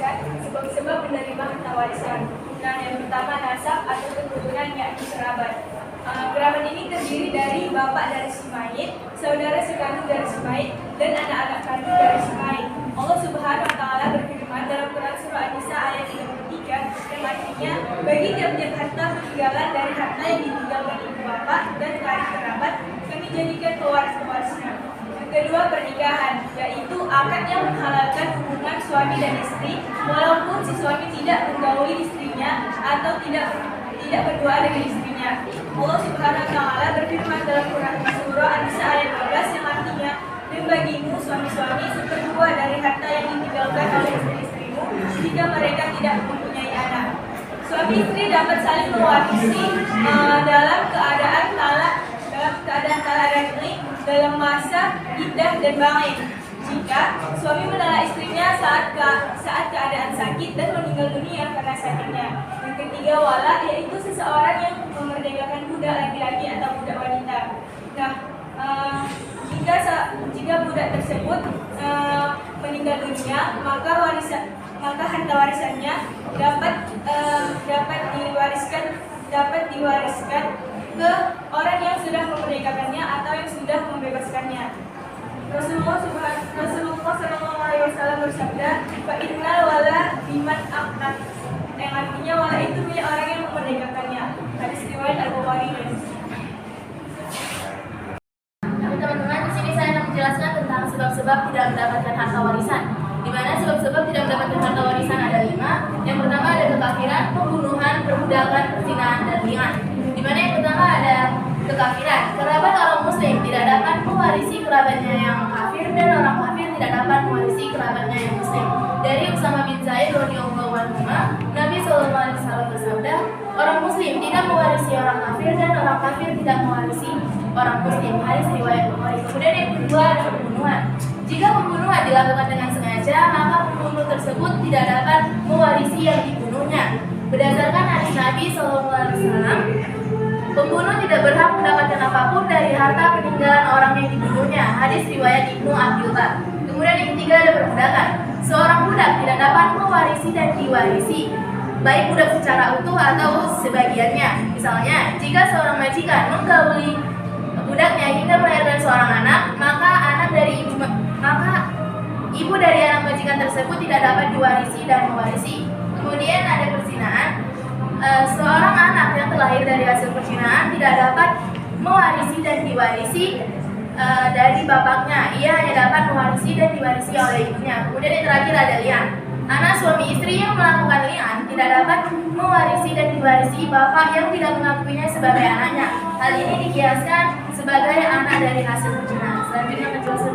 menjelaskan sebab-sebab menerima harta warisan. Nah, yang pertama nasab atau keturunan, yakni kerabat. Kerabat ini terdiri dari bapak dari si mayit, saudara sekandung dari si mayit, dan anak-anak kandung dari si mayit. Allah Subhanahu wa Ta'ala berfirman dalam Quran surah An-Nisa ayat 33 yang artinya bagi tiap-tiap harta peninggalan dari harta yang ditinggalkan ibu bapak dan karib kerabat kami jadikan pewaris-pewarisnya. Yang kedua, pernikahan, yaitu akad yang menghalalkan hubungan suami dan istri walaupun si suami tidak menggauli istrinya atau tidak berdua dengan istrinya. Allah Subhanahu wa Ta'ala berfirman dalam Quran surah An-Nisa ayat 12 yang artinya, dan bagimu suami-suami seperdua dari harta yang ditinggalkan oleh istri-istrimu jika mereka tidak mempunyai anak. Suami istri dapat saling mewarisi dalam keadaan talak raj'i dalam masa iddah dan ba'in. Jika suami menolak istrinya saat keadaan sakit dan meninggal dunia karena sakitnya. Yang ketiga, wala, yaitu seseorang yang memerdekakan budak laki-laki atau budak wanita. Nah, jika budak tersebut meninggal dunia, maka harta warisannya dapat diwariskan ke orang yang sudah memerdekakannya atau yang sudah membebaskannya. Rasulullah SAW bersabda, "Fa innal wala biman aqnat," yang artinya wala itu milik orang yang memerdekakannya. Hadis riwayat Al-Bukhari. Teman-teman, di sini saya akan menjelaskan tentang sebab-sebab tidak mendapatkan harta warisan. Di mana sebab-sebab tidak mendapatkan harta warisan ada 5. Yang pertama ada kekafiran, pembunuhan, perbudakan, perzinahan, dan li'an. Di mana yang pertama ada kekafiran. Kerabat orang muslim tidak dapat mewarisi kerabatnya yang kafir dan orang kafir tidak dapat mewarisi kerabatnya yang muslim. Dari Usama bin Zaid radhiyallahu anhu, Nabi SAW bersabda, orang muslim tidak mewarisi orang kafir dan orang kafir tidak mewarisi orang muslim. Hadis riwayat Bukhari. Kemudian yang kedua ada pembunuhan. Jika pembunuhan dilakukan dengan sengaja, maka pembunuh tersebut tidak dapat mewarisi yang dibunuhnya. Berdasarkan hadis Nabi SAW, pembunuh tidak berhak mendapatkan apapun dari harta peninggalan orang yang dibunuhnya. Hadis riwayat Ibnu Abdullah. Kemudian yang ketiga ada perbudakan. Seorang budak tidak dapat mewarisi dan diwarisi, baik budak secara utuh atau sebagiannya. Misalnya, jika seorang majikan menggauli budaknya hingga melahirkan seorang anak, maka ibu dari anak majikan tersebut tidak dapat diwarisi dan mewarisi. Kemudian ada perzinahan. Seorang anak yang terlahir dari hasil perzinahan tidak dapat mewarisi dan diwarisi dari bapaknya. Ia hanya dapat mewarisi dan diwarisi oleh ibunya. Kemudian yang terakhir ada li'an. Anak suami istri yang melakukan li'an tidak dapat mewarisi dan diwarisi bapak yang tidak mengakuinya sebagai anaknya. Hal ini dikiaskan sebagai anak dari hasil perzinahan. Selanjutnya penjelasan.